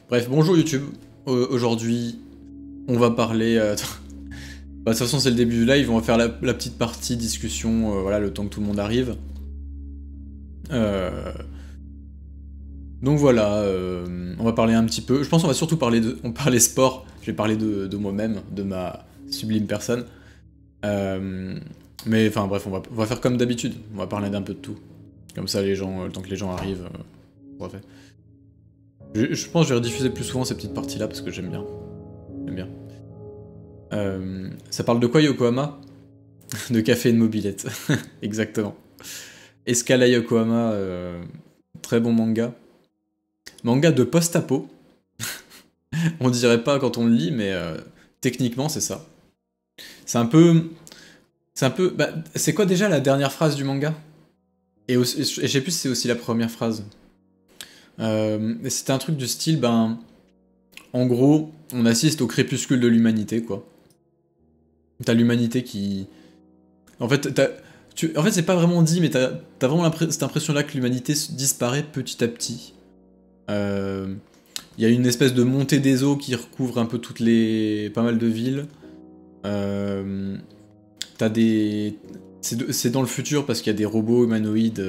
Bref, bonjour YouTube. Aujourd'hui, on va parler... bah, de toute façon, c'est le début du live, on va faire la petite partie discussion, voilà, le temps que tout le monde arrive. Euh, Donc voilà, on va parler un petit peu... Je pense qu'on va surtout parler de... On parlait sport, je vais parler de moi-même, de ma sublime personne. Mais enfin bref, on va faire comme d'habitude, on va parler d'un peu de tout. Comme ça, les gens, le temps que les gens arrivent, on va faire. Je pense que je vais rediffuser plus souvent ces petites parties-là parce que j'aime bien. J'aime bien. Ça parle de quoi, Yokohama? De café et de mobilette. Exactement. Escala Yokohama, très bon manga. Manga de post-apo. On dirait pas quand on le lit, mais techniquement, c'est ça. C'est un peu... C'est un peu... Bah, c'est quoi déjà la dernière phrase du manga? Et je sais plus si c'est aussi la première phrase. C'était un truc du style, ben... En gros, on assiste au crépuscule de l'humanité, quoi. T'as l'humanité qui... En fait, en fait, c'est pas vraiment dit, mais t'as vraiment cette impression-là que l'humanité disparaît petit à petit. Il y a une espèce de montée des eaux qui recouvre un peu pas mal de villes. T'as des... C'est dans le futur parce qu'il y a des robots humanoïdes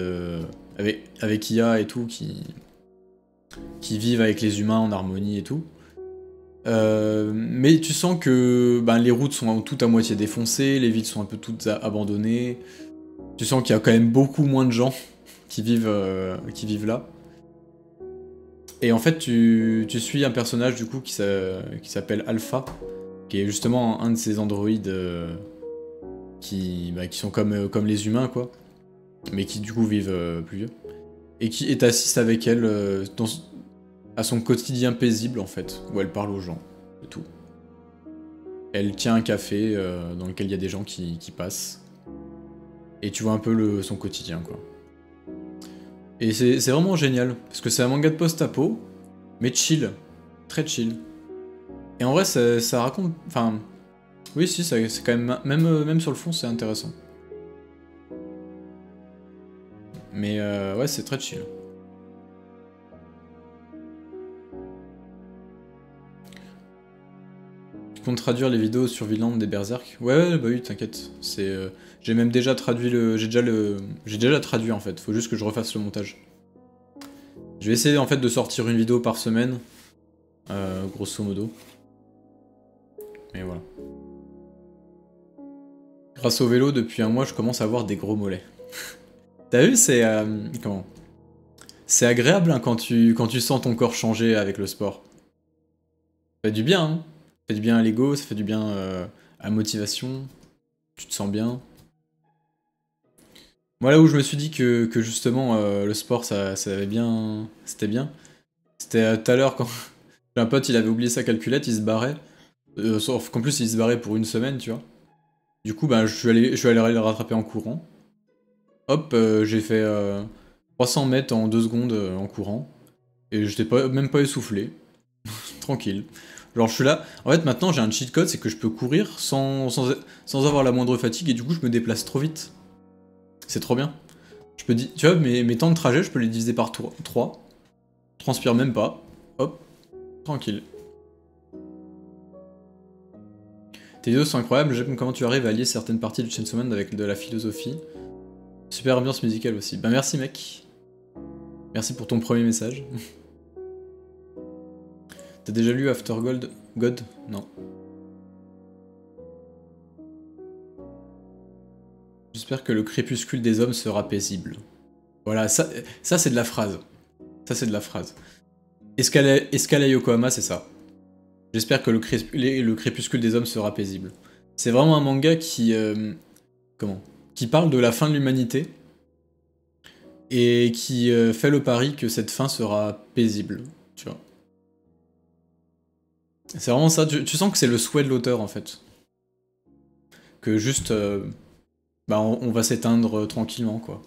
avec IA et tout qui vivent avec les humains en harmonie et tout. Mais tu sens que ben, les routes sont toutes à moitié défoncées, les villes sont un peu toutes abandonnées. Tu sens qu'il y a quand même beaucoup moins de gens qui vivent là. Et en fait, tu suis un personnage du coup qui s'appelle Alpha, qui est justement un de ces androïdes qui sont comme les humains, quoi, mais qui du coup vivent plus vieux. Et qui est assise avec elle à son quotidien paisible, en fait, où elle parle aux gens, et tout. Elle tient un café dans lequel il y a des gens qui passent. Et tu vois un peu son quotidien, quoi. Et c'est vraiment génial, parce que c'est un manga de post-apo, mais chill. Très chill. Et en vrai, ça raconte... Enfin... Oui, si, c'est quand même... Même sur le fond, c'est intéressant. Mais ouais, c'est très chill. Tu comptes traduire les vidéos sur Vinland des Berserk? Ouais, bah oui, t'inquiète. J'ai même déjà traduit J'ai déjà traduit en fait, faut juste que je refasse le montage. Je vais essayer en fait de sortir une vidéo par semaine, grosso modo. Mais voilà. Grâce au vélo, depuis un mois, je commence à avoir des gros mollets. T'as vu, c'est... comment? C'est agréable hein, quand tu sens ton corps changer avec le sport. Ça fait du bien, hein. Ça fait du bien à l'ego, ça fait du bien à la motivation. Tu te sens bien. Moi, là où je me suis dit que justement, le sport, ça avait bien... C'était bien. C'était tout à l'heure quand... J'ai un pote, il avait oublié sa calculette, il se barrait. Sauf qu'en plus, il se barrait pour une semaine, tu vois. Du coup, bah, je suis allé le rattraper en courant. Hop, j'ai fait 300 mètres en 2 secondes en courant. Et j'étais même pas essoufflé. Tranquille. Genre, je suis là. En fait, maintenant, j'ai un cheat code, c'est que je peux courir sans avoir la moindre fatigue. Et du coup, je me déplace trop vite. C'est trop bien. Je peux dire, tu vois, mes temps de trajet, je peux les diviser par 3. Je transpire même pas. Hop, tranquille. Tes vidéos sont incroyables, j'aime comment tu arrives à lier certaines parties du Chainsaw Man avec de la philosophie. Super ambiance musicale aussi. Bah merci mec. Merci pour ton premier message. T'as déjà lu After God? Non. J'espère que le crépuscule des hommes sera paisible. Voilà, ça c'est de la phrase. Ça c'est de la phrase. Escala Yokohama, c'est ça. J'espère que le crépuscule des hommes sera paisible. C'est vraiment un manga qui... comment? Qui parle de la fin de l'humanité. Et qui fait le pari que cette fin sera paisible. Tu vois. C'est vraiment ça. Tu sens que c'est le souhait de l'auteur, en fait. Que juste... bah, on va s'éteindre tranquillement, quoi.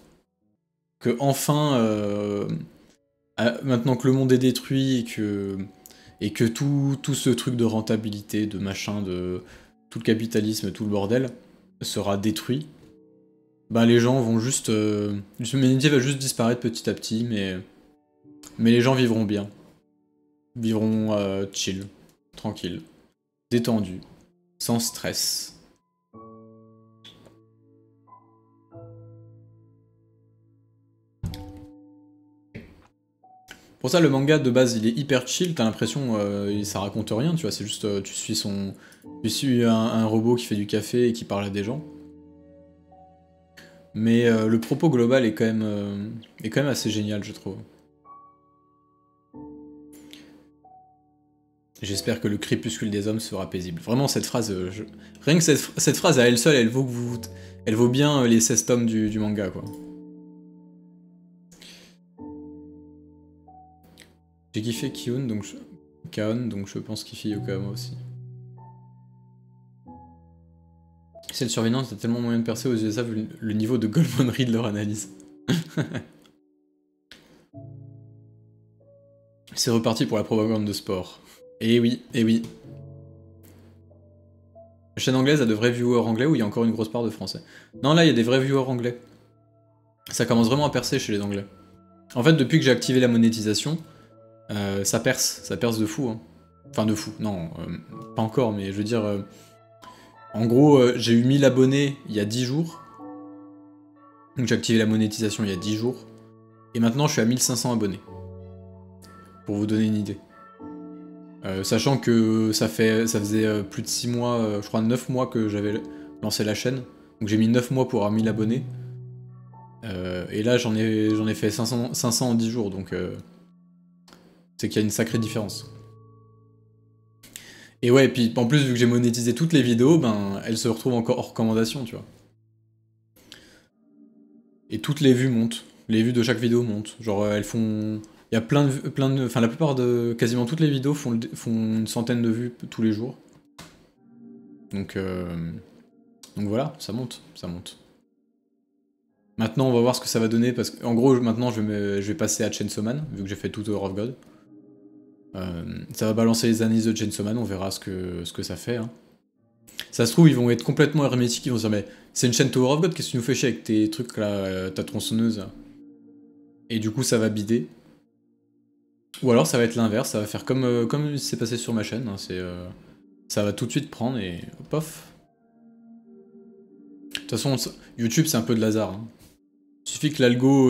Que enfin... maintenant que le monde est détruit et que tout ce truc de rentabilité, de machin, de tout le capitalisme, tout le bordel sera détruit, bah les gens vont juste... l'humanité va juste disparaître petit à petit, mais les gens vivront bien. vivront chill, tranquille, détendu, sans stress. Pour ça, le manga de base, il est hyper chill, t'as l'impression, ça raconte rien, tu vois, c'est juste, tu suis un robot qui fait du café et qui parle à des gens. Mais le propos global est quand même assez génial, je trouve. J'espère que le crépuscule des hommes sera paisible. Vraiment, cette phrase, rien que cette phrase à elle seule, elle vaut bien les 16 tomes du manga, quoi. J'ai kiffé Kaon, donc je pense kiffer Yokohama aussi. C'est le surveillant, t'as tellement moyen de percer aux USA vu le niveau de golmonnerie de leur analyse. C'est reparti pour la propagande de sport. Eh oui, eh oui. La chaîne anglaise a de vrais viewers anglais ou il y a encore une grosse part de français? Non, là, il y a des vrais viewers anglais. Ça commence vraiment à percer chez les anglais. En fait, depuis que j'ai activé la monétisation, ça perce de fou. Hein. Enfin, de fou, non, pas encore, mais je veux dire... en gros, j'ai eu 1000 abonnés il y a 10 jours. Donc j'ai activé la monétisation il y a 10 jours. Et maintenant, je suis à 1500 abonnés. Pour vous donner une idée. Sachant que ça faisait plus de 6 mois, je crois 9 mois que j'avais lancé la chaîne. Donc j'ai mis 9 mois pour avoir 1000 abonnés. Et là j'en ai fait 500 en 10 jours, donc c'est qu'il y a une sacrée différence. Et ouais, et puis en plus vu que j'ai monétisé toutes les vidéos, ben elles se retrouvent encore hors recommandation, tu vois. Et toutes les vues montent. Les vues de chaque vidéo montent. Genre elles font... Il y a enfin la plupart de... Quasiment toutes les vidéos font une centaine de vues tous les jours. Donc voilà, ça monte, ça monte. Maintenant on va voir ce que ça va donner, parce qu'en gros maintenant je vais passer à Chainsaw Man, vu que j'ai fait tout Tower of God. Ça va balancer les analyses de Chainsaw Man, on verra ce que ça fait. Hein. Ça se trouve ils vont être complètement hermétiques, ils vont se dire mais c'est une chaîne Tower of God, qu'est-ce que tu nous fais chier avec tes trucs là, ta tronçonneuse là. Et du coup ça va bider. Ou alors ça va être l'inverse, ça va faire comme c'est passé sur ma chaîne, hein, ça va tout de suite prendre et pof. De toute façon, YouTube c'est un peu de hasard. Hein. Il suffit que l'algo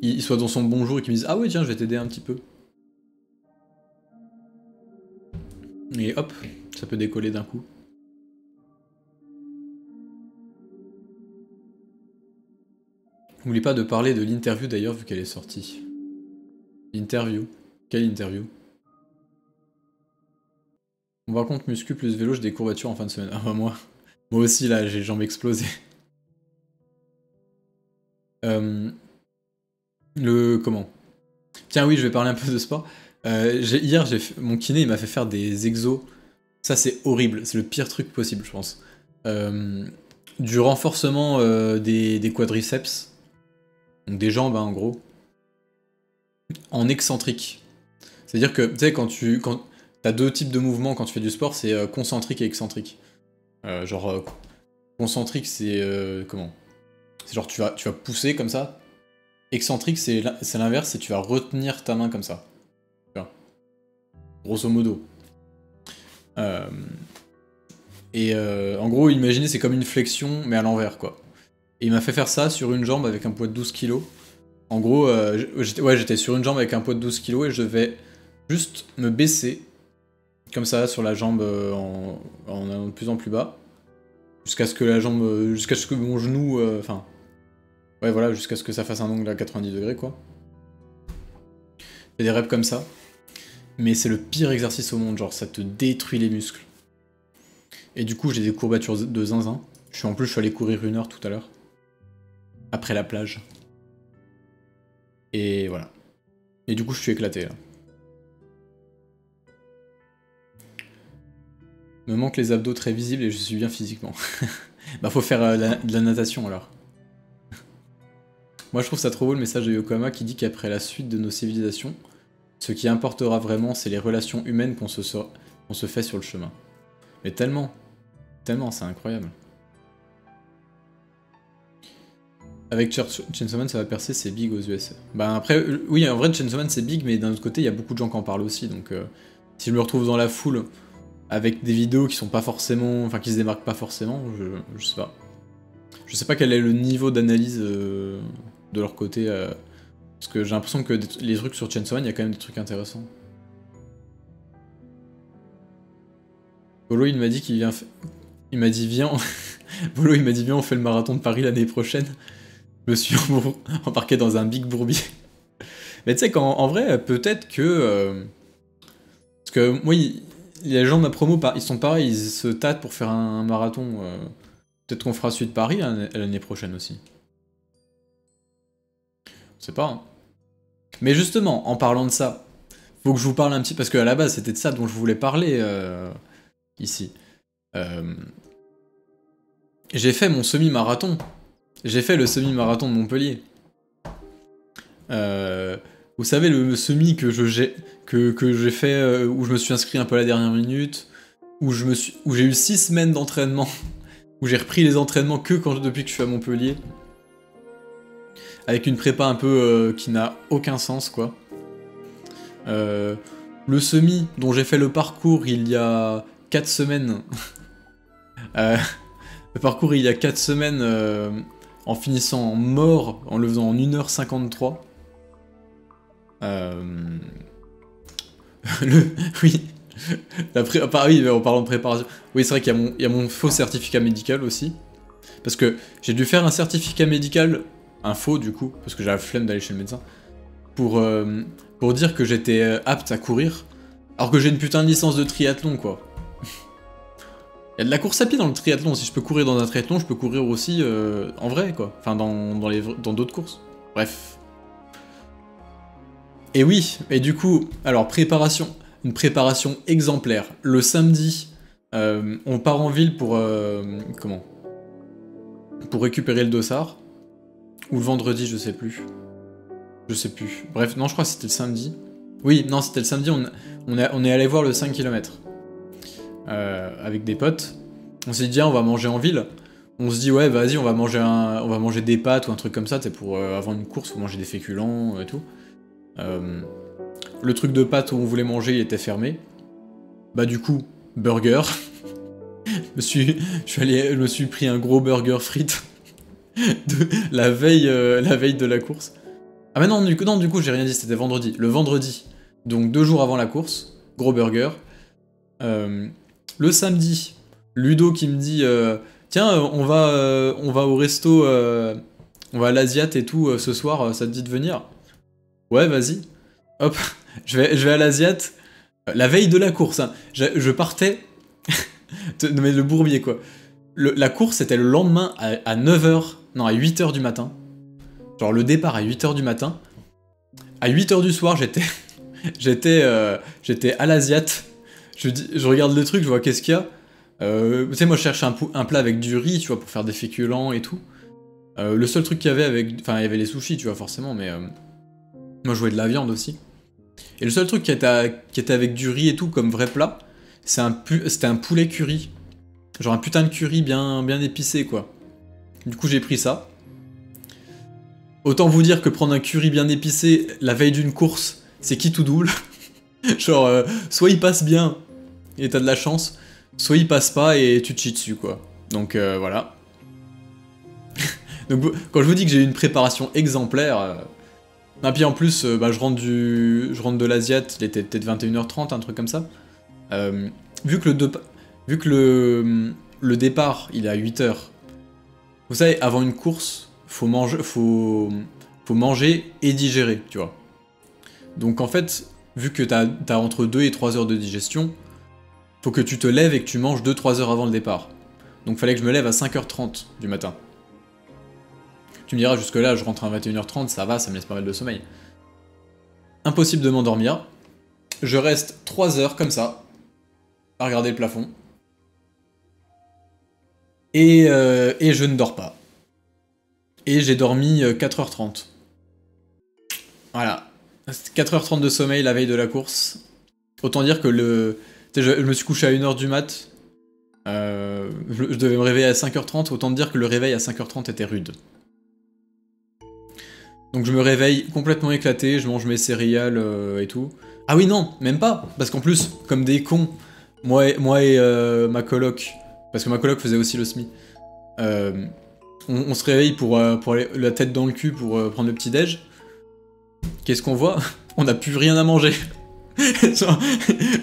il soit dans son bon jour et qu'il me dise ah ouais tiens je vais t'aider un petit peu. Et hop, ça peut décoller d'un coup. N'oublie pas de parler de l'interview d'ailleurs vu qu'elle est sortie. L'interview. Quelle interview? On va contre muscu plus vélo, j'ai des courbatures en fin de semaine. Ah bah moi aussi là, j'ai les jambes explosées. Comment? Tiens oui, je vais parler un peu de sport. Hier, mon kiné il m'a fait faire des exos. Ça c'est horrible, c'est le pire truc possible je pense. Du renforcement des quadriceps. Donc des jambes hein, en gros. En excentrique. C'est-à-dire que, tu sais, quand t'as deux types de mouvements quand tu fais du sport, c'est concentrique et excentrique. Concentrique, c'est... comment? C'est genre, tu vas pousser comme ça. Excentrique, c'est l'inverse, c'est tu vas retenir ta main comme ça. Tu vois. Grosso modo. En gros, imaginez, c'est comme une flexion, mais à l'envers, quoi. Et il m'a fait faire ça sur une jambe avec un poids de 12 kg. En gros, j'étais sur une jambe avec un poids de 12 kg et je devais juste me baisser, comme ça, sur la jambe en allant de plus en plus bas, jusqu'à ce que mon genou, ouais voilà, jusqu'à ce que ça fasse un angle à 90 degrés quoi. Fais des reps comme ça, mais c'est le pire exercice au monde, genre ça te détruit les muscles. Et du coup j'ai des courbatures de zinzin. En plus je suis allé courir 1 heure tout à l'heure, après la plage. Et voilà. Et du coup je suis éclaté là. Me manquent les abdos très visibles et je suis bien physiquement. Bah faut faire de la natation alors. Moi je trouve ça trop beau le message de Yokohama qui dit qu'après la suite de nos civilisations, ce qui importera vraiment c'est les relations humaines qu'on se fait sur le chemin. Mais tellement, c'est incroyable. Avec Chainsaw Man, ça va percer, c'est big aux US. Bah après, oui, en vrai, Chainsaw Man, c'est big, mais d'un autre côté, il y a beaucoup de gens qui en parlent aussi, donc si je me retrouve dans la foule avec des vidéos qui sont pas forcément... Enfin, qui se démarquent pas forcément, je sais pas. Je sais pas quel est le niveau d'analyse de leur côté, parce que j'ai l'impression que les trucs sur Chainsaw Man, il y a quand même des trucs intéressants. Polo, il m'a dit qu'il vient... Il m'a dit, viens... Polo, il m'a dit, viens, on fait le marathon de Paris l'année prochaine. Je me suis embarqué dans un big bourbier. Mais tu sais qu'en vrai, peut-être que... parce que moi, les gens de ma promo, ils sont pareils, ils se tâtent pour faire un marathon. Peut-être qu'on fera celui de Paris l'année prochaine aussi. Je sais pas. Hein. Mais justement, en parlant de ça, faut que je vous parle un petit... Parce qu'à la base, c'était de ça dont je voulais parler ici. J'ai fait mon semi-marathon. J'ai fait le semi-marathon de Montpellier. Vous savez, le semi que j'ai fait, où je me suis inscrit un peu à la dernière minute, où j'ai eu 6 semaines d'entraînement, où j'ai repris les entraînements depuis que je suis à Montpellier, avec une prépa un peu qui n'a aucun sens, quoi. Le semi dont j'ai fait le parcours il y a 4 semaines, le parcours il y a 4 semaines, en finissant mort, en le faisant en 1h53. Oui. Oui, en parlant de préparation. Oui, c'est vrai qu'il y a mon faux certificat médical aussi. Parce que j'ai dû faire un certificat médical, un faux du coup, parce que j'ai la flemme d'aller chez le médecin, pour dire que j'étais apte à courir, alors que j'ai une putain de licence de triathlon, quoi. Il y a de la course à pied dans le triathlon. Si je peux courir dans un triathlon, je peux courir aussi en vrai, quoi. Enfin, dans d'autres courses. Bref. Et oui, et du coup, alors une préparation exemplaire. Le samedi, on part en ville pour pour récupérer le dossard. Ou le vendredi, je sais plus. Je sais plus. Bref, non, je crois que c'était le samedi. Oui, non, c'était le samedi, on est allé voir le 5 km. Avec des potes. On s'est dit, on va manger en ville. On se dit, ouais, vas-y, on va manger des pâtes ou un truc comme ça, pour avant une course, faut manger des féculents et tout. Le truc de pâtes où on voulait manger, il était fermé. Bah du coup, burger. Je me suis pris un gros burger frites la veille de la course. Ah mais non, du coup, j'ai rien dit, c'était vendredi. Le vendredi, donc 2 jours avant la course, gros burger. Le samedi, Ludo qui me dit tiens, on va au resto, on va à l'Asiat et tout ce soir, ça te dit de venir? Ouais, vas-y. Hop, je vais à l'Asiat. La veille de la course, hein. Je partais. Mais le bourbier, quoi. La course, c'était le lendemain à 9h. Non, à 8h du matin. Genre, le départ à 8h du matin. À 8h du soir, j'étais. j'étais à l'Asiat. Je regarde le truc, je vois qu'est-ce qu'il y a. Tu sais, moi, je cherche un plat avec du riz, tu vois, pour faire des féculents et tout. Le seul truc qu'il y avait avec. Enfin, il y avait les sushis, tu vois, forcément, mais. Moi, je voulais de la viande aussi. Et le seul truc qui était avec du riz et tout, comme vrai plat, c'était un poulet curry. Genre un putain de curry bien épicé, quoi. Du coup, j'ai pris ça. Autant vous dire que prendre un curry bien épicé la veille d'une course, c'est qui tout double. Genre, soit il passe bien et t'as de la chance, soit il passe pas et tu te chies dessus, quoi. Donc voilà. Donc quand je vous dis que j'ai eu une préparation exemplaire... Et puis en plus, bah, je rentre de l'Asiat, il était peut-être 21h30, un truc comme ça. Vu que le départ, il est à 8h, vous savez, avant une course, faut manger et digérer, tu vois. Donc en fait, vu que t'as entre 2 et 3 heures de digestion, faut que tu te lèves et que tu manges 2-3 heures avant le départ. Donc fallait que je me lève à 5h30 du matin. Tu me diras, jusque là, je rentre à 21h30, ça va, ça me laisse pas mal de sommeil. Impossible de m'endormir. Je reste 3 heures comme ça, à regarder le plafond. Et je ne dors pas. Et j'ai dormi 4h30. Voilà. 4h30 de sommeil la veille de la course. Autant dire que je me suis couché à 1h du mat. Je devais me réveiller à 5h30, autant dire que le réveil à 5h30 était rude. Donc je me réveille complètement éclaté, je mange mes céréales et tout. Ah oui non, même pas, parce qu'en plus, comme des cons, moi et ma coloc, parce que ma coloc faisait aussi le SMI, on se réveille pour aller la tête dans le cul pour prendre le petit déj. Qu'est-ce qu'on voit? On n'a plus rien à manger.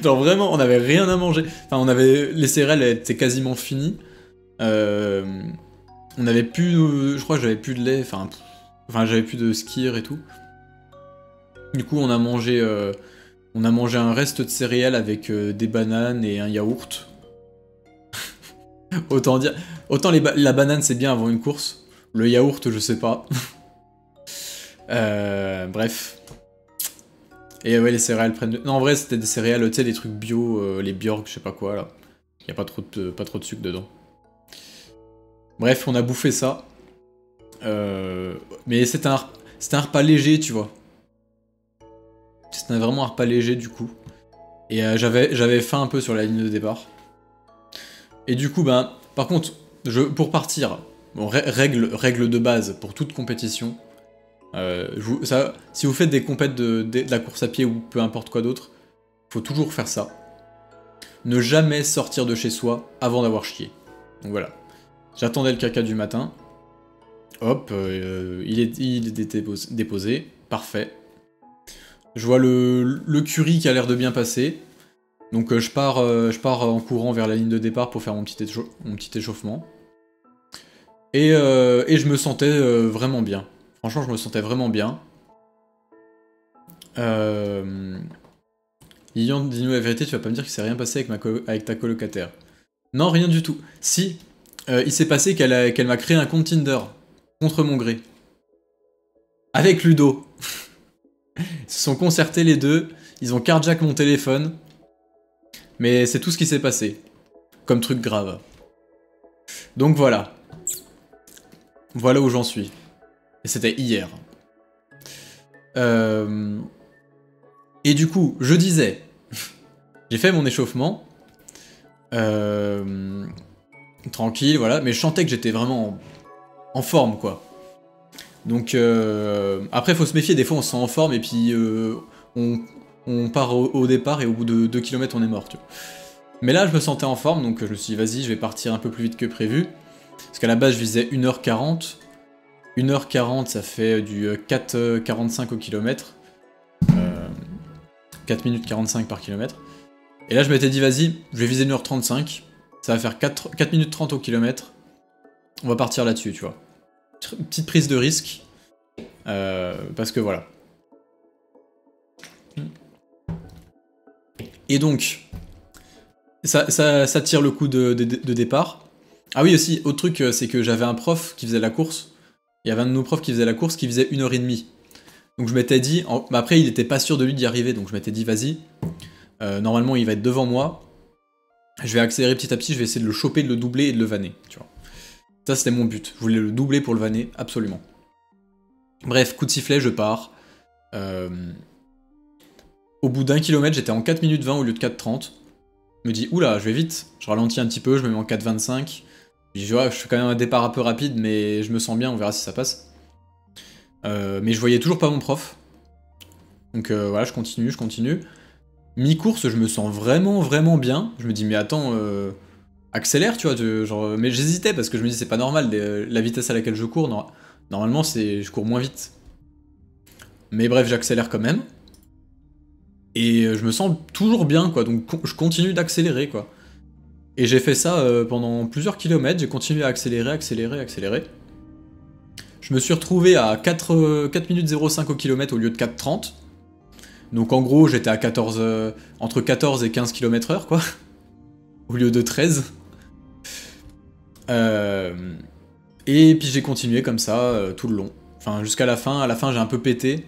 genre vraiment, on n'avait rien à manger. Enfin, on avait les céréales, elles étaient quasiment finies. On avait plus, je crois que j'avais plus de lait. Enfin, j'avais plus de skir et tout. Du coup, on a mangé un reste de céréales avec des bananes et un yaourt. Autant dire, la banane c'est bien avant une course. Le yaourt, je sais pas. Bref. Et ouais, les céréales prennent... Non, en vrai, c'était des céréales, tu sais, des trucs bio, les Bjork, je sais pas quoi, là. Y a pas trop de sucre dedans. Bref, on a bouffé ça. Mais c'était un repas léger, tu vois. C'était vraiment un repas léger, du coup. Et j'avais faim un peu sur la ligne de départ. Et du coup, ben, par contre, pour partir, bon, règle de base pour toute compétition, si vous faites des compètes de la course à pied ou peu importe quoi d'autre, faut toujours faire ça. Ne jamais sortir de chez soi avant d'avoir chié. Donc voilà. J'attendais le caca du matin. Hop, il est déposé. Parfait. Je vois le curry qui a l'air de bien passer. Donc je pars en courant vers la ligne de départ pour faire mon petit échauffement. Et je me sentais vraiment bien. Franchement, je me sentais vraiment bien. Lilian, dis-nous la vérité, tu vas pas me dire qu'il s'est rien passé avec ta colocataire. Non, rien du tout. Si, il s'est passé qu'elle m'a créé un compte Tinder, contre mon gré. Avec Ludo. Ils se sont concertés les deux, ils ont carjack mon téléphone. Mais c'est tout ce qui s'est passé. Comme truc grave. Donc voilà. Voilà où j'en suis. Et c'était hier. Et du coup, je disais, j'ai fait mon échauffement, tranquille, voilà, mais je sentais que j'étais vraiment en forme, quoi. Donc, après, faut se méfier, des fois on se sent en forme, et puis on part au départ, et au bout de 2 km, on est mort, tu vois. Mais là, je me sentais en forme, donc je me suis dit, vas-y, je vais partir un peu plus vite que prévu. Parce qu'à la base, je visais 1h40. 1h40, ça fait du 4,45 au kilomètre. 4 minutes 45 par kilomètre. Et là, je m'étais dit, vas-y, je vais viser 1h35. Ça va faire 4 minutes 30 au kilomètre. On va partir là-dessus, tu vois. Petite prise de risque. Parce que voilà. Et donc, ça tire le coup de départ. Ah oui, aussi, autre truc, c'est que j'avais un prof qui faisait la course. Il y avait un de nos profs qui faisait la course qui faisait 1h30. Donc je m'étais dit, après il était pas sûr de lui d'y arriver, donc je m'étais dit vas-y, normalement il va être devant moi, je vais accélérer petit à petit, je vais essayer de le choper, de le doubler et de le vanner, tu vois. Ça c'était mon but, je voulais le doubler pour le vanner, absolument. Bref, coup de sifflet, je pars. Au bout d'1 kilomètre, j'étais en 4 minutes 20 au lieu de 4,30. Je me dis, oula, je vais vite, je ralentis un petit peu, je me mets en 4,25. Je vois, je fais quand même un départ un peu rapide, mais je me sens bien, on verra si ça passe. Mais je voyais toujours pas mon prof. Donc voilà, je continue. Mi-course, je me sens vraiment bien. Je me dis, mais attends, accélère, tu vois. Genre, mais j'hésitais parce que je me dis, c'est pas normal, la vitesse à laquelle je cours, normalement, je cours moins vite. Mais bref, j'accélère quand même. Et je me sens toujours bien, quoi. Donc je continue d'accélérer, quoi. Et j'ai fait ça pendant plusieurs kilomètres. J'ai continué à accélérer. Je me suis retrouvé à 4 minutes 05 au kilomètre au lieu de 4,30. Donc en gros, j'étais à entre 14 et 15 km/h, quoi. Au lieu de 13. Et puis j'ai continué comme ça tout le long. Enfin, jusqu'à la fin. À la fin, j'ai un peu pété.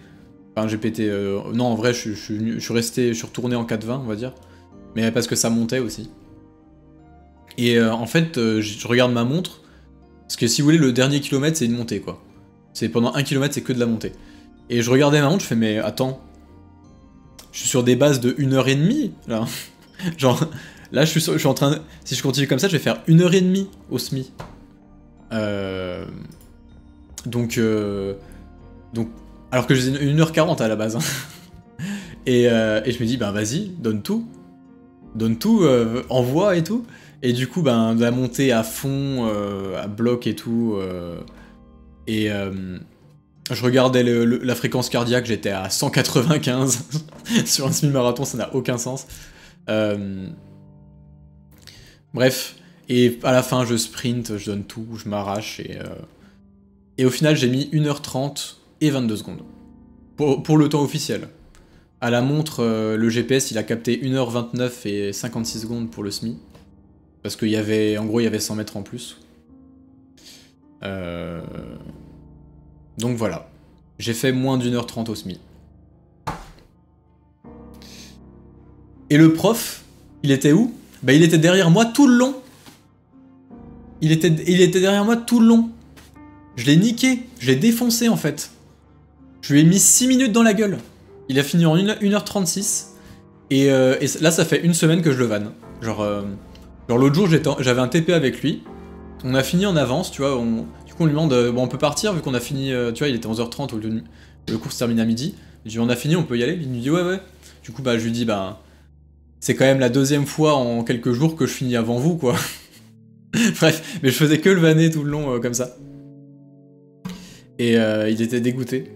Enfin, j'ai pété... non, en vrai, je suis retourné en 4,20, on va dire. Mais parce que ça montait aussi. Et en fait, je regarde ma montre. Parce que si vous voulez, le dernier kilomètre, c'est une montée, quoi. C'est pendant 1 km, c'est que de la montée. Et je regardais ma montre, je fais, mais attends. Je suis sur des bases de 1h30, là. Genre, là, je suis en train de... Si je continue comme ça, je vais faire 1h30 au SMI. Donc, Alors que je faisais 1h40 à la base. Hein. Et je me dis, ben vas-y, donne tout. Donne tout, envoie et tout. Et du coup, ben, de la montée à fond, à bloc et tout. Et je regardais la fréquence cardiaque, j'étais à 195. Sur un semi-marathon, ça n'a aucun sens. Bref. Et à la fin, je sprint, je donne tout, je m'arrache. Et au final, j'ai mis 1h30 et 22 secondes. Pour le temps officiel. À la montre, le GPS, il a capté 1h29 et 56 secondes pour le semi. Parce qu'il y avait, en gros, il y avait 100 mètres en plus. Donc voilà. J'ai fait moins d'1h30 au semi. Et le prof, il était où? Bah il était derrière moi tout le long. Il était derrière moi tout le long. Je l'ai niqué, je l'ai défoncé en fait. Je lui ai mis 6 minutes dans la gueule. Il a fini en 1h36. Et là, ça fait une semaine que je le vanne. Genre l'autre jour, j'avais un TP avec lui. On a fini en avance, tu vois. Du coup, on lui demande, bon, on peut partir vu qu'on a fini, tu vois, il était 11h30, le cours se termine à midi. Je lui dis, on a fini, on peut y aller. Il nous dit, ouais, ouais. Du coup, bah, je lui dis, bah, c'est quand même la deuxième fois en quelques jours que je finis avant vous, quoi. Bref, mais je faisais que le vanner tout le long, comme ça. Et il était dégoûté.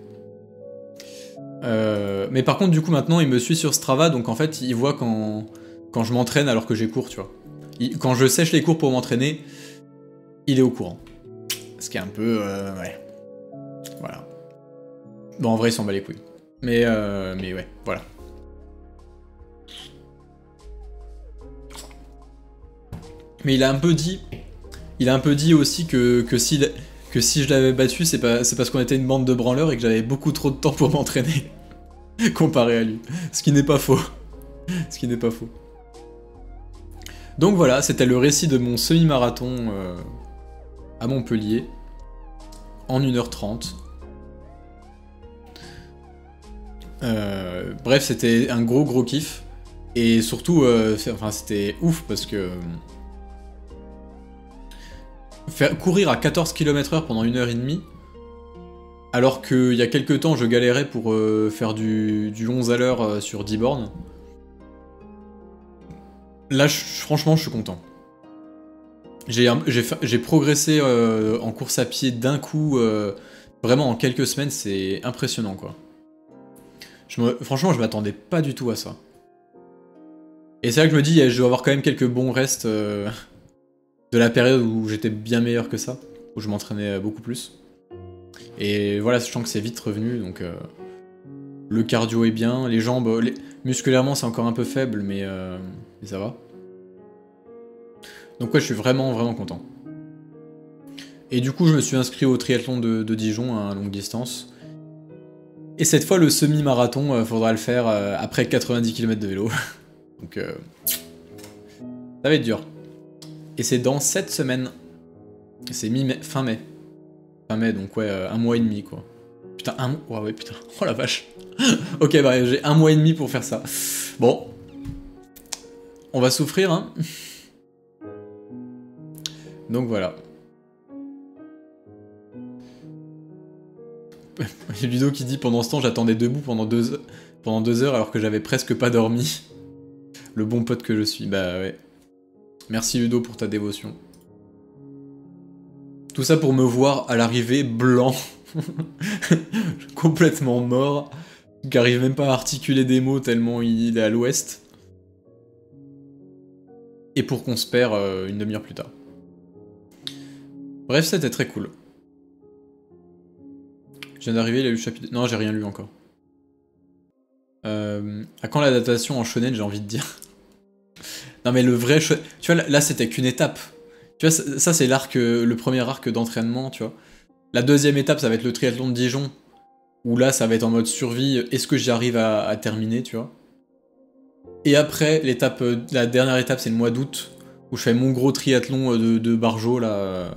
Mais par contre, du coup, maintenant, il me suit sur Strava, donc en fait, il voit quand je m'entraîne alors que j'ai cours, tu vois. Quand je sèche les cours pour m'entraîner, il est au courant. Ce qui est un peu... ouais. Voilà. Bon, en vrai, il s'en bat les couilles. Mais ouais, voilà. Mais il a un peu dit aussi que si je l'avais battu, c'est parce qu'on était une bande de branleurs et que j'avais beaucoup trop de temps pour m'entraîner. Comparé à lui. Ce qui n'est pas faux. Ce qui n'est pas faux. Donc voilà, c'était le récit de mon semi-marathon à Montpellier. En 1h30. Bref, c'était un gros kiff. Et surtout, c'était ouf parce que... courir à 14 km/h pendant 1h30, alors qu'il y a quelques temps je galérais pour faire du 11 à l'heure sur 10 bornes. Là, franchement, je suis content. J'ai progressé en course à pied d'un coup, vraiment en quelques semaines, c'est impressionnant quoi. Franchement, je m'attendais pas du tout à ça. Et c'est là que je me dis, je dois avoir quand même quelques bons restes de la période où j'étais bien meilleur que ça, où je m'entraînais beaucoup plus. Et voilà, sachant que c'est vite revenu, donc le cardio est bien, les jambes, musculairement c'est encore un peu faible, mais ça va. Donc ouais, je suis vraiment content. Et du coup, je me suis inscrit au triathlon de Dijon à longue distance. Et cette fois, le semi-marathon, faudra le faire après 90 km de vélo. Donc ça va être dur. Et c'est dans 7 semaines. C'est fin mai. Fin mai, donc ouais, un mois et demi quoi. Putain, un mois. Ouais, putain. Oh la vache. Ok, bah j'ai un mois et demi pour faire ça. Bon. On va souffrir, hein. Donc voilà. Il y a Ludo qui dit pendant ce temps j'attendais debout pendant 2 heures alors que j'avais presque pas dormi. Le bon pote que je suis, bah ouais. Merci Ludo pour ta dévotion. Tout ça pour me voir à l'arrivée blanc. Complètement mort. Qui arrive même pas à articuler des mots tellement il est à l'ouest. Et pour qu'on se perd une demi-heure plus tard. Bref, c'était très cool. Je viens d'arriver, il a lu le chapitre... Non, j'ai rien lu encore. À quand la datation en shonen, j'ai envie de dire. Non mais le vrai... Tu vois, là c'était qu'une étape. Tu vois, ça c'est l'arc, le premier arc d'entraînement, tu vois. La deuxième étape, ça va être le triathlon de Dijon. Où là, ça va être en mode survie. Est-ce que j'y arrive à terminer, tu vois. Et après, la dernière étape, c'est le mois d'août. Où je fais mon gros triathlon de Barjo, là.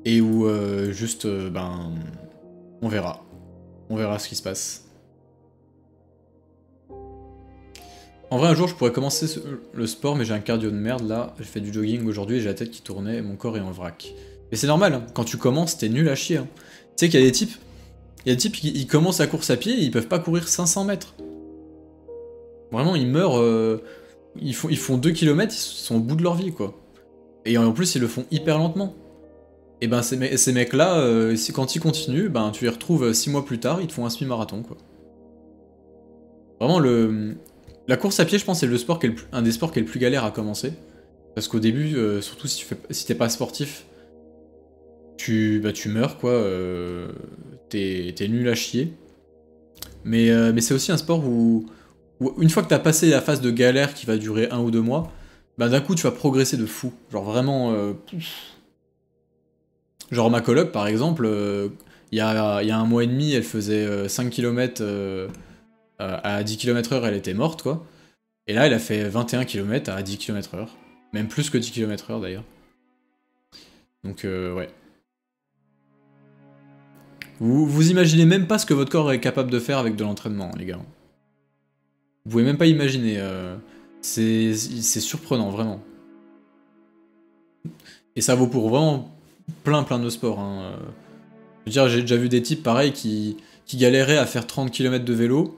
Et où, juste, ben... On verra. On verra ce qui se passe. En vrai, un jour, je pourrais commencer le sport, mais j'ai un cardio de merde, là. J'ai fait du jogging aujourd'hui, j'ai la tête qui tournait, et mon corps est en vrac. Mais c'est normal, hein. Quand tu commences, t'es nul à chier. Hein. Tu sais qu'il y a des types, Il y a des types qui commencent la course à pied et ils peuvent pas courir 500 mètres. Vraiment, ils meurent... ils font 2 km, ils sont au bout de leur vie, quoi. Et en plus, ils le font hyper lentement. Et ben ces mecs-là, quand ils continuent, ben tu les retrouves 6 mois plus tard, ils te font un semi-marathon, quoi. Vraiment, la course à pied, je pense, c'est le sport un des sports qui est le plus galère à commencer. Parce qu'au début, surtout si t'es pas sportif, tu meurs, quoi. T'es nul à chier. Mais c'est aussi un sport où une fois que t'as passé la phase de galère qui va durer 1 ou 2 mois, bah d'un coup tu vas progresser de fou. Genre vraiment... Genre ma coloc par exemple, il y a 1 mois et demi, elle faisait 5 km à 10 km/h, elle était morte quoi. Et là elle a fait 21 km à 10 km/h. Même plus que 10 km/h d'ailleurs. Donc ouais. Vous imaginez même pas ce que votre corps est capable de faire avec de l'entraînement, les gars. Vous pouvez même pas imaginer. C'est surprenant, vraiment. Et ça vaut pour vraiment plein de sports. Hein. Je veux dire, j'ai déjà vu des types pareils qui galéraient à faire 30 km de vélo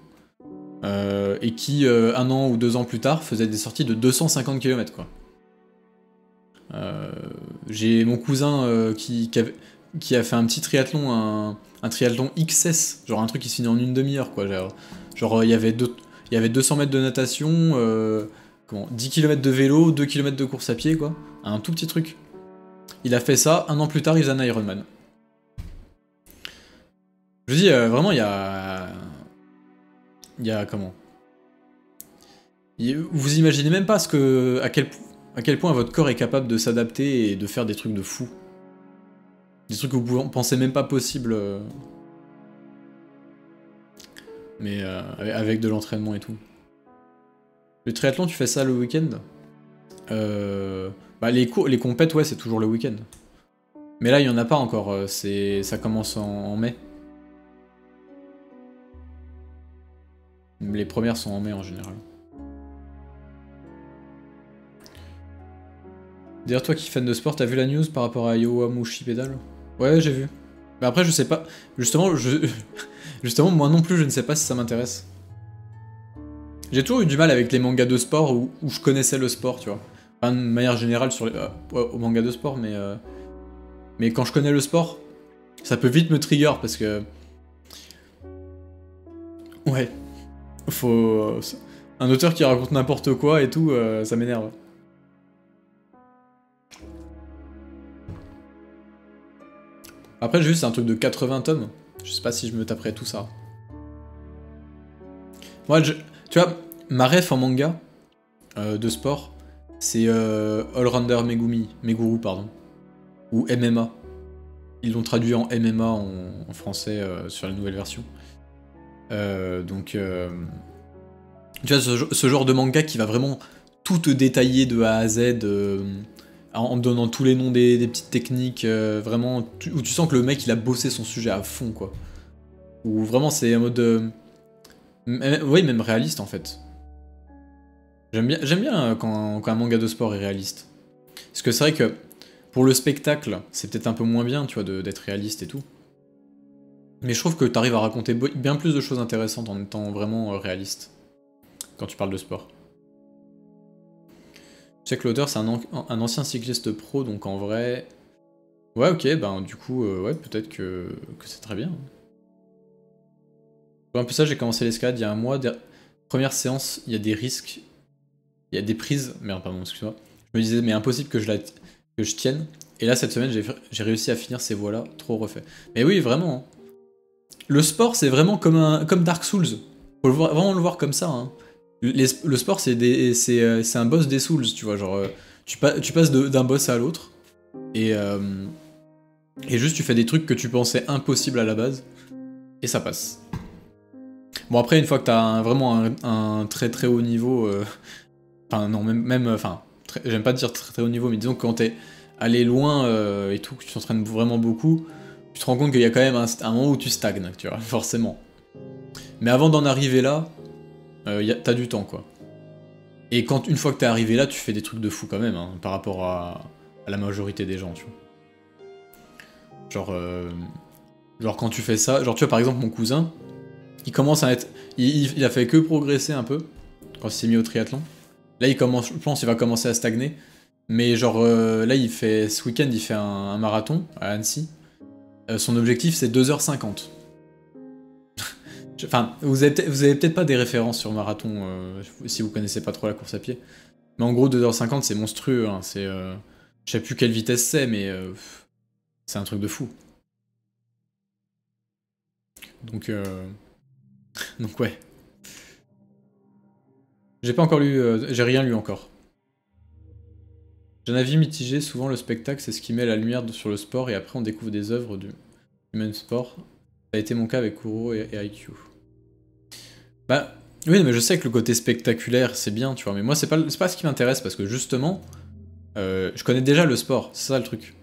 et qui, 1 an ou 2 ans plus tard, faisaient des sorties de 250 km, quoi. J'ai mon cousin qui a fait un petit triathlon, un triathlon XS, genre un truc qui se finit en une demi-heure, quoi. Genre il y avait 200 mètres de natation, 10 km de vélo, 2 km de course à pied, quoi. Un tout petit truc. Il a fait ça, 1 an plus tard, il faisait un Ironman. Je vous dis, vraiment, il y a... comment vous imaginez même pas à quel point votre corps est capable de s'adapter et de faire des trucs de fou. Des trucs que vous pensez même pas possible. Mais avec de l'entraînement et tout. Le triathlon, tu fais ça le week-end bah les compètes, ouais, c'est toujours le week-end. Mais là, il y en a pas encore, ça commence en mai. Les premières sont en mai en général. D'ailleurs, toi qui es fan de sport, t'as vu la news par rapport à Yowamushi Pedal? Ouais, j'ai vu. Mais après, je sais pas. Justement, justement, moi non plus, je ne sais pas si ça m'intéresse. J'ai toujours eu du mal avec les mangas de sport où je connaissais le sport, tu vois. Enfin, de manière générale sur aux mangas de sport, mais quand je connais le sport, ça peut vite me trigger parce que... Ouais. Faut... Un auteur qui raconte n'importe quoi et tout, ça m'énerve. Après, j'ai vu, c'est un truc de 80 tomes. Je sais pas si je me taperais tout ça. Moi, tu vois, ma ref en manga de sport, c'est Allrounder Meguru, pardon. Ou MMA. Ils l'ont traduit en MMA en français sur la nouvelle version. Donc, tu vois, ce genre de manga qui va vraiment tout te détailler de A à Z, en te donnant tous les noms des petites techniques, vraiment, où tu sens que le mec il a bossé son sujet à fond, quoi. Où vraiment c'est en mode... oui, même réaliste en fait. J'aime bien quand un manga de sport est réaliste. Parce que c'est vrai que pour le spectacle, c'est peut-être un peu moins bien, tu vois, d'être réaliste et tout. Mais je trouve que t'arrives à raconter bien plus de choses intéressantes en étant vraiment réaliste. Quand tu parles de sport. Je sais que l'auteur c'est un ancien cycliste pro, donc en vrai... Ouais, ok, ben du coup, ouais, peut-être que c'est très bien. Un peu ça, j'ai commencé l'escalade il y a 1 mois. Première séance, il y a des risques. Il y a des prises. Merde, pardon, excuse-moi. Je me disais, mais impossible que je tienne. Et là, cette semaine, j'ai réussi à finir ces voies-là. Trop refait. Mais oui, vraiment. Hein. Le sport, c'est vraiment comme Dark Souls. Faut vraiment le voir comme ça. Hein. Le sport, c'est un boss des Souls, tu vois. Genre, tu passes d'un boss à l'autre. Et juste, tu fais des trucs que tu pensais impossibles à la base. Et ça passe. Bon, après, une fois que t'as vraiment un très très haut niveau, enfin, non, enfin, j'aime pas dire très très haut niveau, mais disons que quand t'es allé loin et tout, que tu t'entraînes vraiment beaucoup, tu te rends compte qu'il y a quand même un moment où tu stagnes, tu vois, forcément. Mais avant d'en arriver là, t'as du temps, quoi. Et une fois que t'es arrivé là, tu fais des trucs de fou quand même, hein, par rapport à la majorité des gens, tu vois. Genre, Genre quand tu fais ça, genre tu vois par exemple mon cousin, il commence à être... Il a fait que progresser un peu, quand il s'est mis au triathlon. Là il commence, je pense qu'il va commencer à stagner. Mais genre là il fait, ce week-end il fait un marathon à Annecy. Son objectif c'est 2h50. Enfin, vous avez peut-être pas des références sur marathon si vous connaissez pas trop la course à pied. Mais en gros 2h50 c'est monstrueux, hein. C'est... je sais plus quelle vitesse c'est, mais c'est un truc de fou. Donc, donc ouais. J'ai pas encore lu, j'ai rien lu encore. J'ai un avis mitigé, souvent le spectacle c'est ce qui met la lumière sur le sport et après on découvre des œuvres du même sport. Ça a été mon cas avec Kuro et IQ. Bah oui mais je sais que le côté spectaculaire c'est bien tu vois, mais moi c'est pas ce qui m'intéresse parce que justement je connais déjà le sport, c'est ça le truc.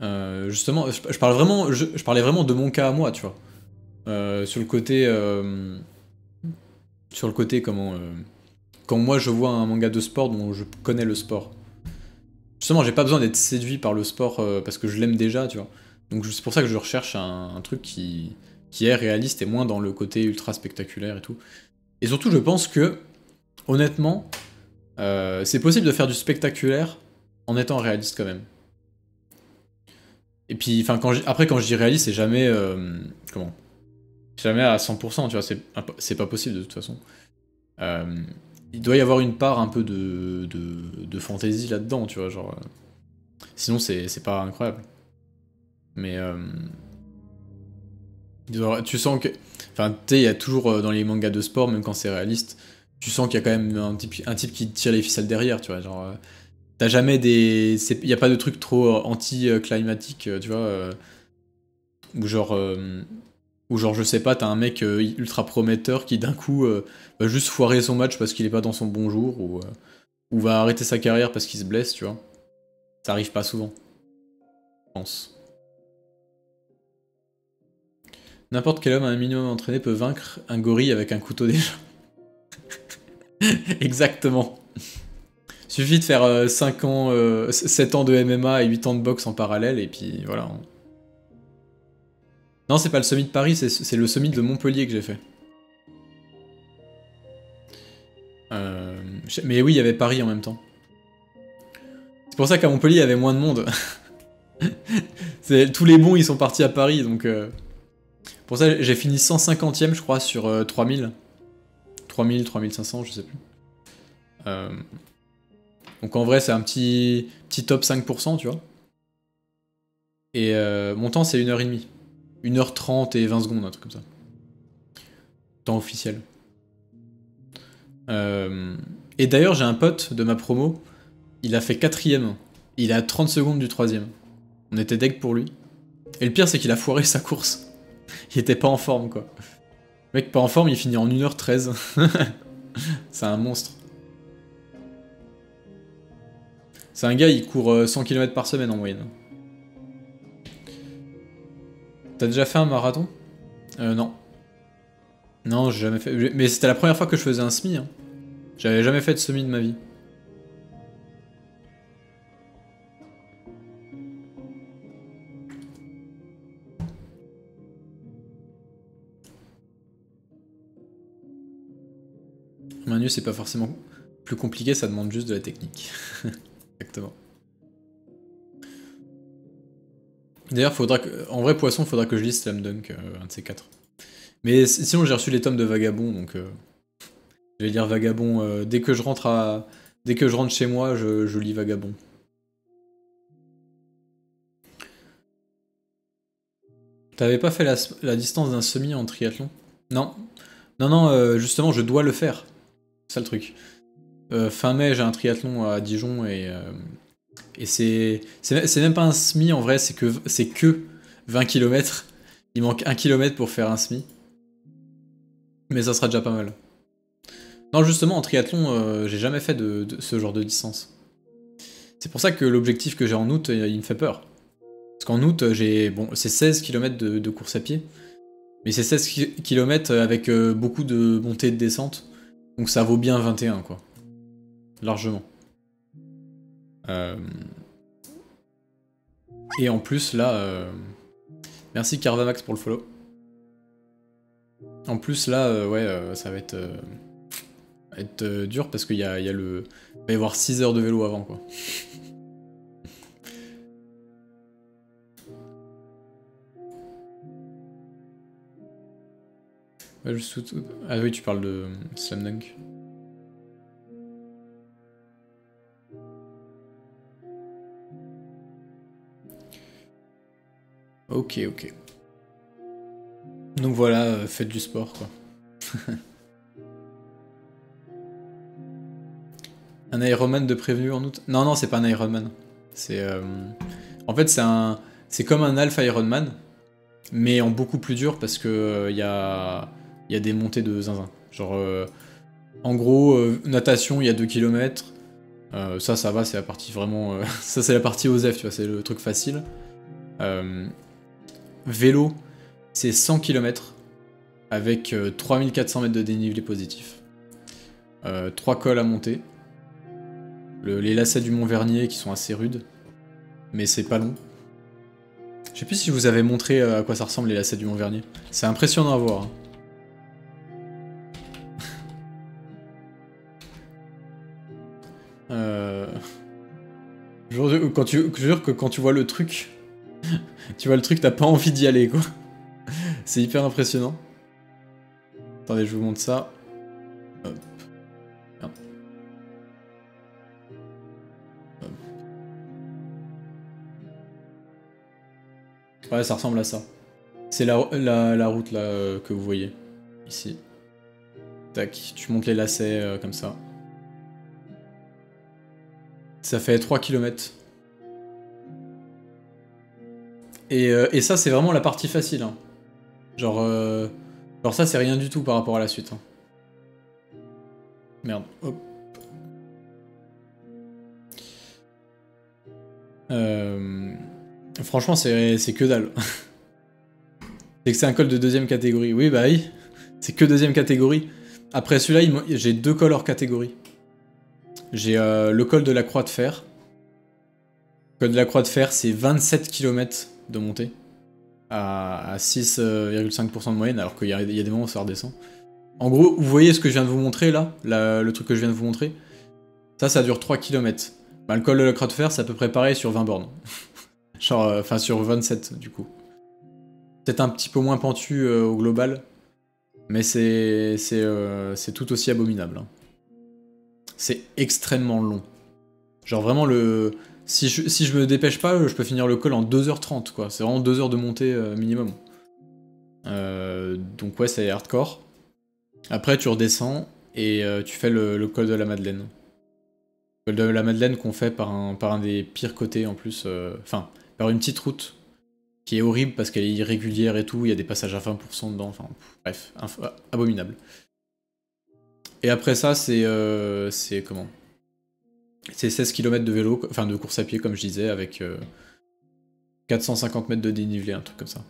Justement, je parlais vraiment de mon cas à moi, tu vois. Sur le côté, comment, quand moi je vois un manga de sport dont je connais le sport. Justement, j'ai pas besoin d'être séduit par le sport parce que je l'aime déjà, tu vois. Donc c'est pour ça que je recherche un truc qui est réaliste et moins dans le côté ultra spectaculaire et tout. Et surtout, je pense que, honnêtement, c'est possible de faire du spectaculaire en étant réaliste quand même. Et puis, enfin, après, quand je dis réaliste, c'est jamais. Comment? Jamais à 100%, tu vois, c'est pas possible de toute façon. Euh, il doit y avoir une part un peu de fantaisie là-dedans, tu vois, genre. Sinon, c'est pas incroyable. Mais. Tu sens que. Enfin, tu sais, il y a toujours dans les mangas de sport, même quand c'est réaliste, tu sens qu'il y a quand même un type qui tire les ficelles derrière, tu vois, genre. T'as jamais des. Il y a pas de truc trop anti-climatique, tu vois, ou genre. Ou genre, je sais pas, t'as un mec ultra prometteur qui d'un coup va juste foirer son match parce qu'il est pas dans son bon jour, ou va arrêter sa carrière parce qu'il se blesse, tu vois. Ça arrive pas souvent, je pense. N'importe quel homme à un minimum entraîné peut vaincre un gorille avec un couteau déjà. Exactement. Suffit de faire 5 ans, 7 ans de MMA et 8 ans de boxe en parallèle, et puis voilà. Non, c'est pas le Summit de Paris, c'est le Summit de Montpellier que j'ai fait. Mais oui, il y avait Paris en même temps. C'est pour ça qu'à Montpellier, il y avait moins de monde. Tous les bons, ils sont partis à Paris, donc... Pour ça, j'ai fini 150ème, je crois, sur 3000. 3000, 3500, je sais plus. Euh, Donc en vrai, c'est un petit top 5%, tu vois. Et mon temps, c'est 1h30. 1h30 et 20 secondes, un truc comme ça. Temps officiel. Et d'ailleurs, j'ai un pote de ma promo, il a fait 4ème. Il est à 30 secondes du 3ème. On était deg pour lui. Et le pire, c'est qu'il a foiré sa course. Il était pas en forme, quoi. Le mec pas en forme, il finit en 1h13. C'est un monstre. C'est un gars, il court 100 km par semaine en moyenne. T'as déjà fait un marathon? Non. Non, j'ai jamais fait. Mais c'était la première fois que je faisais un semi. Hein. J'avais jamais fait de semi de ma vie. Manu, c'est pas forcément plus compliqué, ça demande juste de la technique. Exactement. D'ailleurs, en vrai, Poisson, faudra que je lise Slam Dunk, un de ces quatre. Mais sinon, j'ai reçu les tomes de Vagabond, donc je vais lire Vagabond. Dès que je rentre chez moi, je lis Vagabond. T'avais pas fait la distance d'un semi en triathlon? Non. Non, non, justement, je dois le faire. C'est ça le truc. Fin mai, j'ai un triathlon à Dijon et c'est même pas un semi en vrai, c'est que 20 km. Il manque 1 km pour faire un semi. Mais ça sera déjà pas mal. Non, justement, en triathlon, j'ai jamais fait de ce genre de distance. C'est pour ça que l'objectif que j'ai en août, il me fait peur. Parce qu'en août, bon, c'est 16 km de course à pied. Mais c'est 16 km avec beaucoup de montées et de descentes. Donc ça vaut bien 21, quoi. Largement. Et en plus, là, Merci Carvamax pour le follow. En plus là, ouais, ça va être, dur parce qu'il y a le... Il va y avoir 6 heures de vélo avant quoi. Ouais, ah oui, tu parles de Slam Dunk. Ok, ok. Donc voilà, faites du sport quoi. Un Ironman de prévenu en août? Non, non, c'est pas un Ironman. C'est... En fait, c'est comme un Alpha Ironman, mais en beaucoup plus dur parce que y a des montées de zinzin. Genre, en gros, natation, il y a 2 km. Ça va, c'est la partie vraiment... ça, c'est la partie OSEF, tu vois, c'est le truc facile. Vélo, c'est 100 km avec 3400 mètres de dénivelé positif. 3 cols à monter. Les lacets du Mont Vernier qui sont assez rudes, mais c'est pas long. Je sais plus si je vous avais montré à quoi ça ressemble les lacets du Mont Vernier. C'est impressionnant à voir. Hein. Je jure que quand tu vois le truc, t'as pas envie d'y aller quoi. C'est hyper impressionnant. Attendez, je vous montre ça. Hop. Hop. Hop. Ouais, ça ressemble à ça. C'est la route là que vous voyez. Ici. Tac, tu montes les lacets comme ça. Ça fait 3 km. Et ça, c'est vraiment la partie facile. Hein. Genre ça, c'est rien du tout par rapport à la suite. Hein. Merde. Hop. Franchement, c'est que dalle. C'est que c'est un col de 2ème catégorie. Oui, bah oui. C'est que 2ème catégorie. Après celui-là, j'ai 2 cols hors catégorie. J'ai le col de la Croix de Fer. Le col de la Croix de Fer, c'est 27 km de montée. À 6,5% de moyenne, alors qu'il y a des moments où ça redescend. En gros, vous voyez ce que je viens de vous montrer là, le truc que je viens de vous montrer. Ça dure 3 km. Bah, le col de la Croix de Fer, c'est à peu près pareil sur 20 bornes. Genre, enfin sur 27 du coup. Peut-être un petit peu moins pentu au global, mais c'est tout aussi abominable. Hein. C'est extrêmement long. Genre vraiment si je me dépêche pas, je peux finir le col en 2h30 quoi. C'est vraiment 2 heures de montée minimum. Donc ouais, c'est hardcore. Après tu redescends et tu fais le col de la Madeleine. Le col de la Madeleine qu'on fait par un des pires côtés en plus. Enfin, par une petite route qui est horrible parce qu'elle est irrégulière et tout, il y a des passages à 20% dedans, enfin bref, abominable. Et après ça, c'est comment? C'est 16 km de vélo, enfin de course à pied comme je disais, avec 450 mètres de dénivelé, un truc comme ça.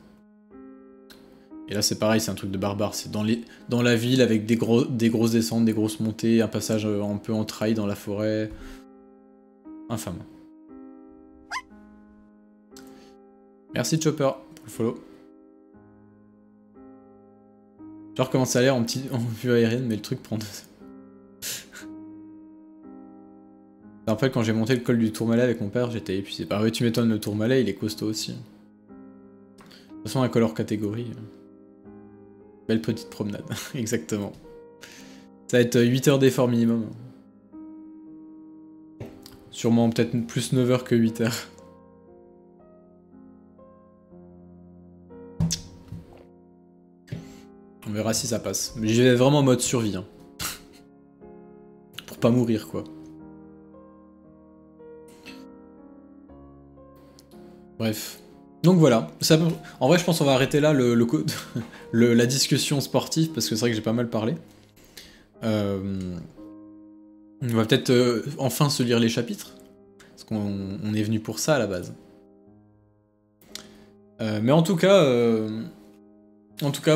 Et là c'est pareil, c'est un truc de barbare, c'est dans la ville avec des grosses descentes, des grosses montées, un passage un peu en trail dans la forêt. Infâme. Merci Chopper pour le follow. Genre comment ça a l'air en vue aérienne, mais le truc prend 2 heures. Je me rappelle quand j'ai monté le col du Tourmalet avec mon père, j'étais épuisé. Bah ouais, tu m'étonnes, le Tourmalet il est costaud aussi. De toute façon, un col hors catégorie. Belle petite promenade, exactement. Ça va être 8 heures d'effort minimum. Sûrement peut-être plus 9 heures que 8 heures. On verra si ça passe. Mais j'y vais vraiment en mode survie. Hein. Pour pas mourir, quoi. Bref. Donc voilà. En vrai, je pense qu'on va arrêter là la discussion sportive, parce que c'est vrai que j'ai pas mal parlé. On va peut-être enfin se lire les chapitres. Parce qu'on est venu pour ça à la base. Mais en tout cas,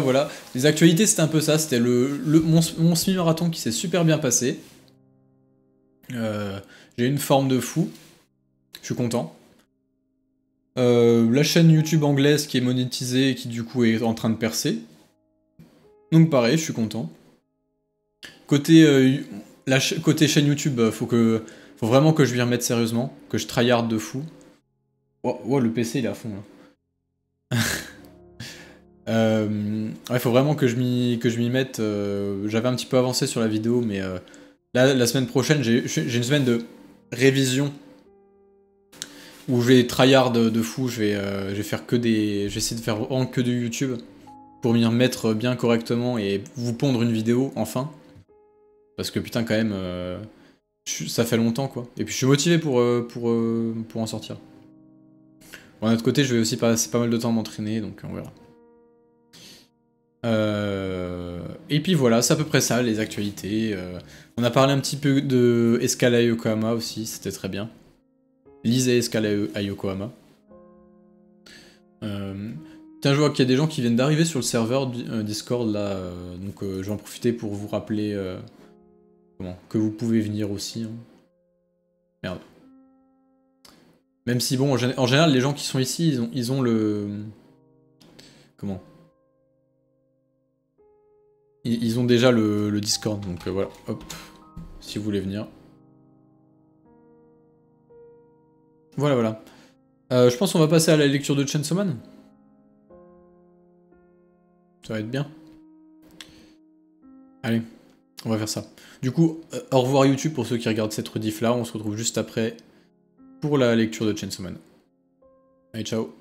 voilà. Les actualités, c'était un peu ça. C'était mon semi-marathon qui s'est super bien passé. J'ai une forme de fou. Je suis content. La chaîne YouTube anglaise qui est monétisée et qui du coup est en train de percer. Donc pareil, je suis content. Côté, côté chaîne YouTube, faut vraiment que je m'y remette sérieusement, que je tryhard de fou. Oh, le PC il est à fond là. Ouais, faut vraiment que je m'y mette. J'avais un petit peu avancé sur la vidéo, mais là, la semaine prochaine, j'ai une semaine de révision où je vais tryhard de fou. Je vais faire que des, je vais essayer de faire vraiment que du YouTube pour m'y remettre bien correctement et vous pondre une vidéo enfin. Parce que putain, quand même, ça fait longtemps quoi. Et puis je suis motivé pour en sortir. Bon, d'un autre côté, je vais aussi passer pas mal de temps à m'entraîner, donc on verra. Et puis voilà, c'est à peu près ça, les actualités. On a parlé un petit peu de Escale à Yokohama aussi, c'était très bien. Lisez Escale à Yokohama. Tiens, je vois qu'il y a des gens qui viennent d'arriver sur le serveur Discord là, donc je vais en profiter pour vous rappeler que vous pouvez venir aussi. Hein. Merde. Même si bon, en général, les gens qui sont ici, ils ont le... Comment? Ils ont déjà le Discord, donc voilà, hop, si vous voulez venir. Voilà, voilà. Je pense qu'on va passer à la lecture de Chainsaw Man. Ça va être bien. Allez, on va faire ça. Du coup, au revoir YouTube pour ceux qui regardent cette rediff là, on se retrouve juste après pour la lecture de Chainsaw Man. Allez, ciao.